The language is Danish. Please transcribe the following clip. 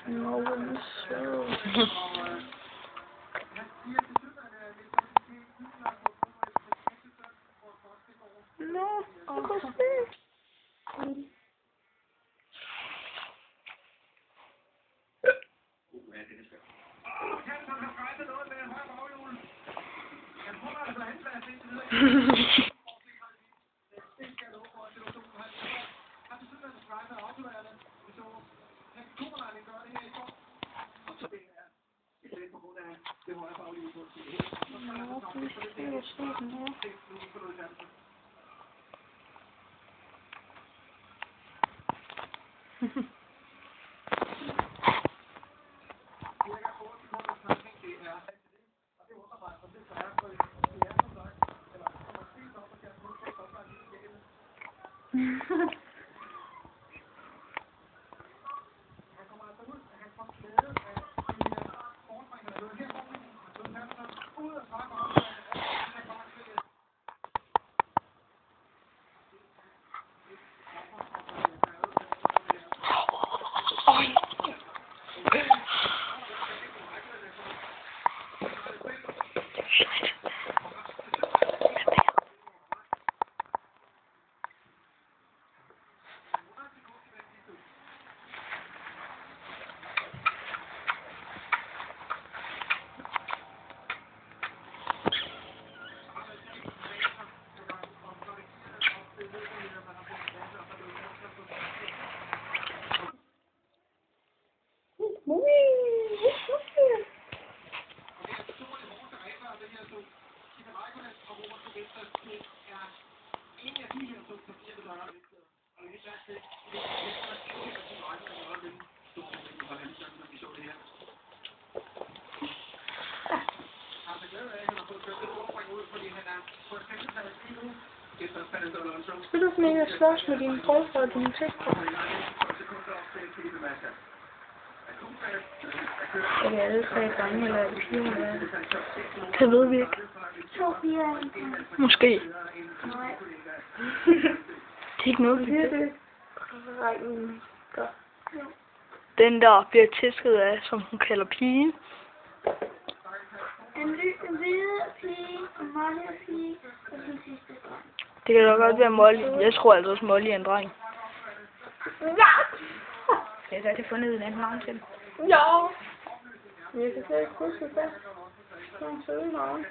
No one so. No, what's this? Vil du sådan ikke slås med dine brødre og dine søstre? Er det alle 3 gange, eller er det 4 gange? Det ved vi ikke. 2 piger. Måske. Nej. Det er ikke noget, vi ved. Nej. Den der bliver tæsket af, som hun kalder pigen. En hvide pige, en Molly pige, og den sidste. Det kan da godt være Molly. Jeg tror altså også Molly er en dreng. Ja! Jeg har da fundet en anden navn til. Ja! Jeg kan slet ikke huske det. Det er en søde navn.